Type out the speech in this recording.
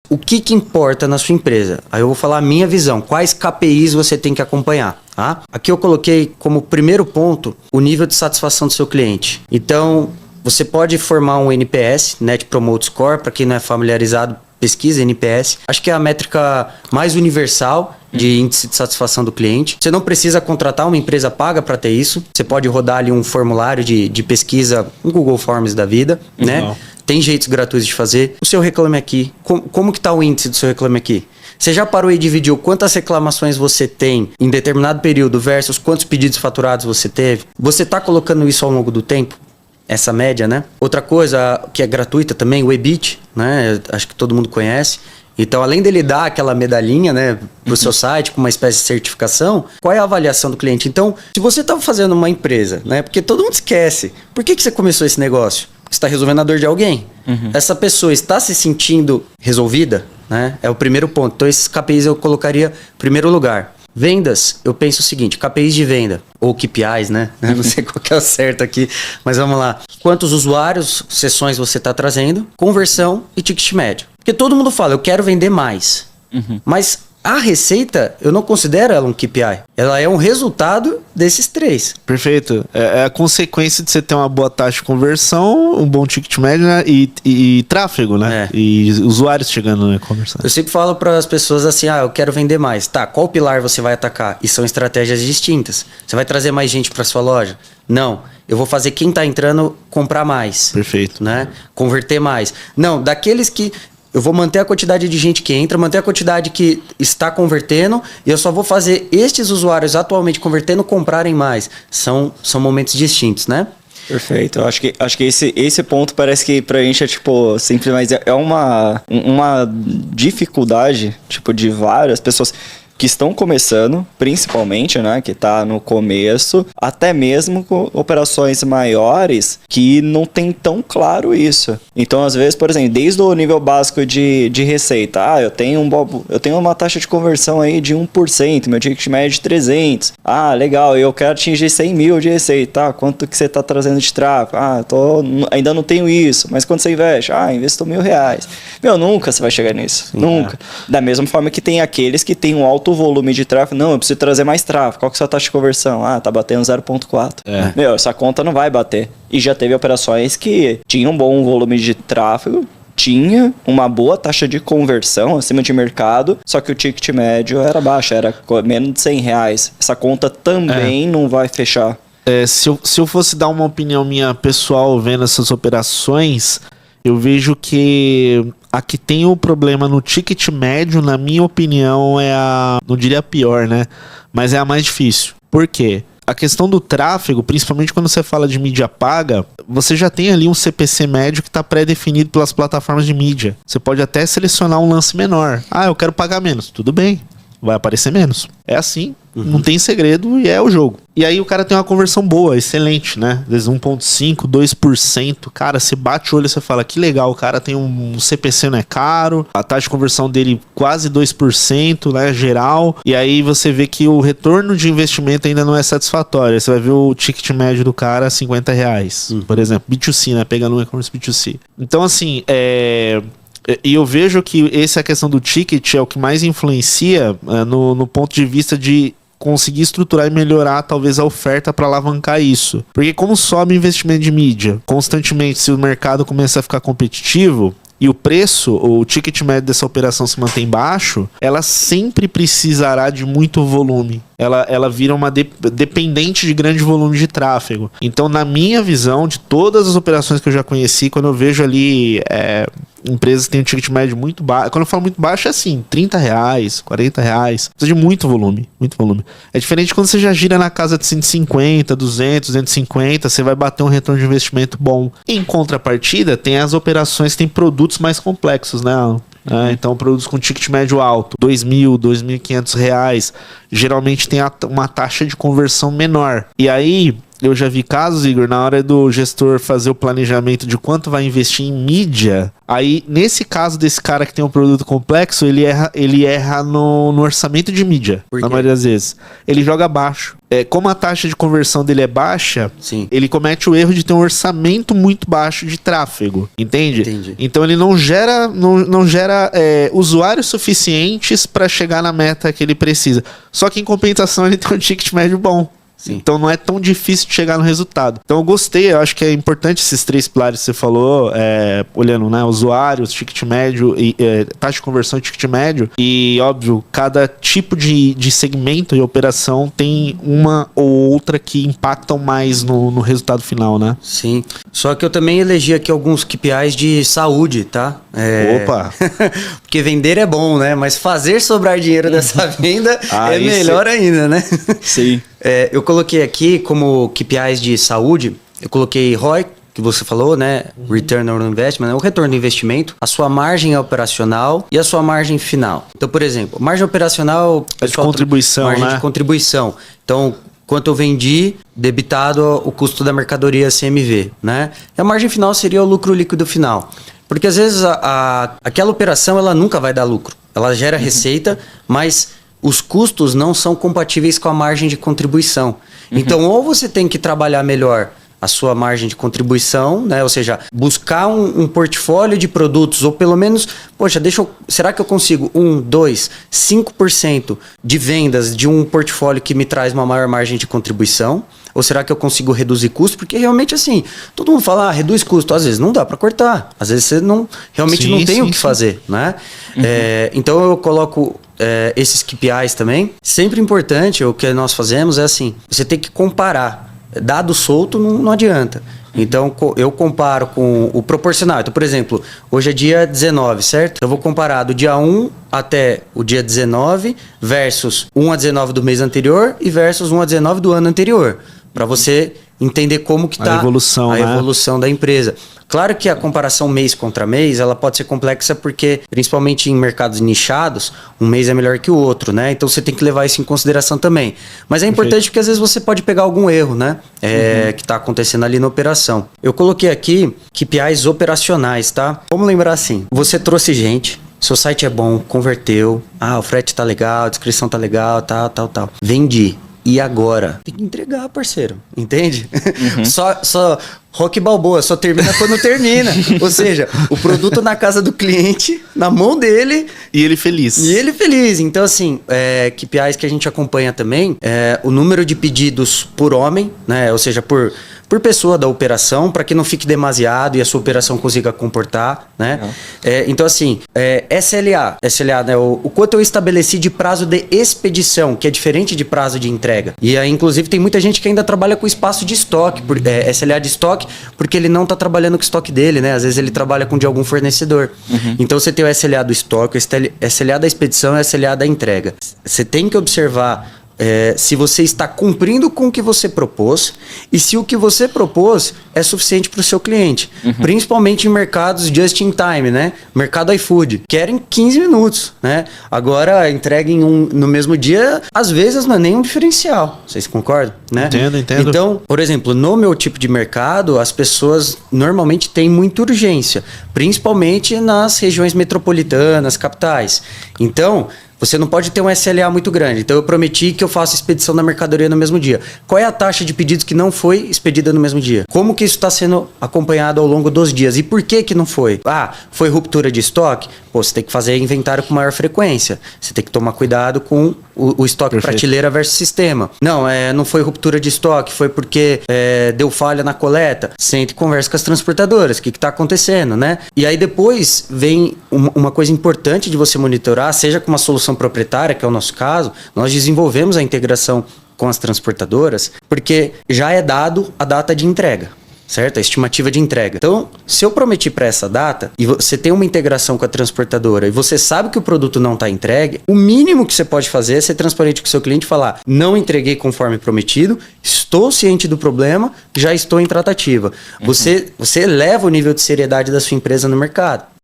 O que importa na sua empresa? Aí eu vou falar a minha visão. Quais KPIs você tem que acompanhar? Tá? Aqui eu coloquei como primeiro ponto o nível de satisfação do seu cliente. Então, você pode formar um NPS, Net Promote Score, para quem não é familiarizado, pesquisa NPS. Acho que é a métrica mais universal de índice de satisfação do cliente. Você não precisa contratar uma empresa paga para ter isso. Você pode rodar ali um formulário de pesquisa, um Google Forms da vida, né? Tem jeitos gratuitos de fazer. O seu Reclame Aqui. Como que está o índice do seu Reclame Aqui? Você já parou e dividiu quantas reclamações você tem em determinado período versus quantos pedidos faturados você teve? Você está colocando isso ao longo do tempo? Essa média, né? Outra coisa que é gratuita também, o EBIT, né? Acho que todo mundo conhece. Então, além dele dar aquela medalhinha, né, pro seu site, com uma espécie de certificação, qual é a avaliação do cliente? Então, se você está fazendo uma empresa, né, porque todo mundo esquece, por que você começou esse negócio? Você está resolvendo a dor de alguém. Essa pessoa está se sentindo resolvida, né? É o primeiro ponto. Então, esses KPIs eu colocaria em primeiro lugar. Vendas, eu penso o seguinte, KPIs de venda, ou KPIs, né? Não sei qual que é o certo aqui, mas vamos lá. Quantos usuários, sessões você está trazendo, conversão e ticket médio. Porque todo mundo fala, eu quero vender mais. Mas a receita, eu não considero ela um KPI. Ela é um resultado desses três. Perfeito. É a consequência de você ter uma boa taxa de conversão, um bom ticket médio, né? E tráfego, né? E usuários chegando, né? Conversando. Eu sempre falo para as pessoas assim, eu quero vender mais. Tá, qual pilar você vai atacar? E são estratégias distintas. Você vai trazer mais gente para sua loja? Não. Eu vou fazer quem tá entrando comprar mais. Perfeito. Né? Converter mais. Não, daqueles que... Eu vou manter a quantidade de gente que entra, manter a quantidade que está convertendo e eu só vou fazer estes usuários atualmente convertendo comprarem mais. São momentos distintos, né? Perfeito. Eu acho que esse ponto parece que pra gente é tipo simples, mas é uma dificuldade tipo de várias pessoas que estão começando, principalmente, né, que tá no começo, até mesmo com operações maiores que não tem tão claro isso. Então, às vezes, por exemplo, desde o nível básico de receita, eu tenho uma taxa de conversão aí de 1%, meu ticket médio de 300. Legal, eu quero atingir 100 mil de receita, quanto que você tá trazendo de tráfego? Ainda não tenho isso, mas quanto você investe? Investo R$1.000. Meu, nunca você vai chegar nisso, nunca. Da mesma forma que tem aqueles que têm um alto volume de tráfego, não, eu preciso trazer mais tráfego. Qual que é a sua taxa de conversão? Tá batendo 0,4. Meu, essa conta não vai bater. E já teve operações que tinham um bom volume de tráfego, tinha uma boa taxa de conversão acima de mercado, só que o ticket médio era baixo, era menos de R$100. Essa conta também não vai fechar. Se eu fosse dar uma opinião minha pessoal vendo essas operações, eu vejo que a que tem o problema no ticket médio, na minha opinião, é não diria a pior, né? Mas é a mais difícil. Por quê? A questão do tráfego, principalmente quando você fala de mídia paga, você já tem ali um CPC médio que está pré-definido pelas plataformas de mídia. Você pode até selecionar um lance menor. Eu quero pagar menos. Tudo bem, vai aparecer menos. É assim, não tem segredo e é o jogo. E aí o cara tem uma conversão boa, excelente, né? Às vezes 1,5%, 2%. Cara, você bate o olho e você fala, que legal, o cara tem um CPC não é caro, a taxa de conversão dele quase 2%, né, geral. E aí você vê que o retorno de investimento ainda não é satisfatório. Você vai ver o ticket médio do cara R$50, por exemplo. B2C, né? Pegando um e-commerce B2C. Então, assim, e eu vejo que essa questão do ticket é o que mais influencia no ponto de vista de conseguir estruturar e melhorar talvez a oferta para alavancar isso. Porque como sobe o investimento de mídia constantemente, se o mercado começar a ficar competitivo e o preço, o ticket médio dessa operação se mantém baixo, ela sempre precisará de muito volume. Ela vira uma dependente de grande volume de tráfego. Então, na minha visão, de todas as operações que eu já conheci, quando eu vejo ali empresas que têm um ticket médio muito baixo, quando eu falo muito baixo é assim, R$30, R$40, precisa de muito volume, muito volume. É diferente quando você já gira na casa de 150, 200, 250, você vai bater um retorno de investimento bom. Em contrapartida, tem as operações que têm produtos mais complexos, né? Então, produtos com ticket médio alto, R$2.000, R$2.500, geralmente tem uma taxa de conversão menor. E aí, eu já vi casos, Igor, na hora do gestor fazer o planejamento de quanto vai investir em mídia, aí, nesse caso desse cara que tem um produto complexo, ele erra no orçamento de mídia, na maioria das vezes. Ele joga baixo. como a taxa de conversão dele é baixa, Sim. ele comete o erro de ter um orçamento muito baixo de tráfego, entende? Entendi. Então ele não gera usuários suficientes para chegar na meta que ele precisa. Só que em compensação ele tem um ticket médio bom. Sim. Então não é tão difícil de chegar no resultado. Então eu gostei, eu acho que é importante esses 3 pilares que você falou, olhando, né, usuários, ticket médio, e taxa de conversão e ticket médio. E óbvio, cada tipo de segmento e operação tem uma ou outra que impactam mais no resultado final, né? Sim. Só que eu também elegi aqui alguns KPIs de saúde, tá? Opa! Porque vender é bom, né? Mas fazer sobrar dinheiro dessa venda é melhor ainda, né? Sim. Eu coloquei aqui como KPIs de saúde, eu coloquei ROI, que você falou, né? Return on Investment, né? O retorno do investimento, a sua margem operacional e a sua margem final. Então, por exemplo, margem operacional... De contribuição, margem né? de contribuição. Então, quanto eu vendi, debitado o custo da mercadoria CMV, né? E a margem final seria o lucro líquido final. Porque às vezes aquela operação ela nunca vai dar lucro. Ela gera receita, mas os custos não são compatíveis com a margem de contribuição. Então, ou você tem que trabalhar melhor a sua margem de contribuição, né? Ou seja, buscar um portfólio de produtos, ou pelo menos, poxa, será que eu consigo 1, 2, 5% de vendas de um portfólio que me traz uma maior margem de contribuição? Ou será que eu consigo reduzir custo? Porque realmente, assim, todo mundo fala, reduz custo. Às vezes não dá para cortar. Às vezes você realmente não tem o que fazer, né? Então eu coloco esses KPIs também. Sempre importante, o que nós fazemos é assim, você tem que comparar. Dado solto não adianta. Então, eu comparo com o proporcional. Então, por exemplo, hoje é dia 19, certo? Eu vou comparar do dia 1 até o dia 19 versus 1 a 19 do mês anterior e versus 1 a 19 do ano anterior. Para você entender como que está a evolução da empresa. Claro que a comparação mês contra mês, ela pode ser complexa porque, principalmente em mercados nichados, um mês é melhor que o outro, né? Então você tem que levar isso em consideração também. Mas é importante porque às vezes você pode pegar algum erro, né? Que está acontecendo ali na operação. Eu coloquei aqui KPIs operacionais, tá? Vamos lembrar assim, você trouxe gente, seu site é bom, converteu, o frete tá legal, a descrição tá legal, tal. Vendi. E agora? Tem que entregar, parceiro. Entende? Só Rock Balboa, só termina quando termina. Ou seja, o produto na casa do cliente, na mão dele. E ele feliz. Então, assim, KPIs que a gente acompanha também, o número de pedidos por homem, né? Ou seja, por pessoa da operação, para que não fique demasiado e a sua operação consiga comportar, né? Então, assim, SLA, né? O quanto eu estabeleci de prazo de expedição, que é diferente de prazo de entrega. E aí, inclusive, tem muita gente que ainda trabalha com espaço de estoque, SLA de estoque, porque ele não está trabalhando com o estoque dele, né? Às vezes ele trabalha com de algum fornecedor. Então, você tem o SLA do estoque, o SLA da expedição e o SLA da entrega. Você tem que observar se você está cumprindo com o que você propôs e se o que você propôs é suficiente para o seu cliente. Principalmente em mercados just in time, né? Mercado iFood. Querem 15 minutos, né? Agora, entreguem no mesmo dia, às vezes não é nem um diferencial. Vocês concordam? Né? Entendo. Então, por exemplo, no meu tipo de mercado, as pessoas normalmente têm muita urgência. Principalmente nas regiões metropolitanas, capitais. Então, você não pode ter um SLA muito grande. Então, eu prometi que eu faço expedição da mercadoria no mesmo dia. Qual é a taxa de pedidos que não foi expedida no mesmo dia? Como que isso está sendo acompanhado ao longo dos dias? E por que não foi? Foi ruptura de estoque? Você tem que fazer inventário com maior frequência. Você tem que tomar cuidado com o estoque prateleira versus sistema. Não foi ruptura de estoque, foi porque deu falha na coleta. Sente e conversa com as transportadoras. O que está acontecendo, né? E aí depois vem uma coisa importante de você monitorar, seja com uma solução proprietária, que é o nosso caso, nós desenvolvemos a integração com as transportadoras, porque já é dado a data de entrega. Certo? A estimativa de entrega. Então, se eu prometi para essa data e você tem uma integração com a transportadora e você sabe que o produto não está entregue, o mínimo que você pode fazer é ser transparente com o seu cliente e falar: não entreguei conforme prometido, estou ciente do problema, já estou em tratativa. Você eleva o nível de seriedade da sua empresa no mercado.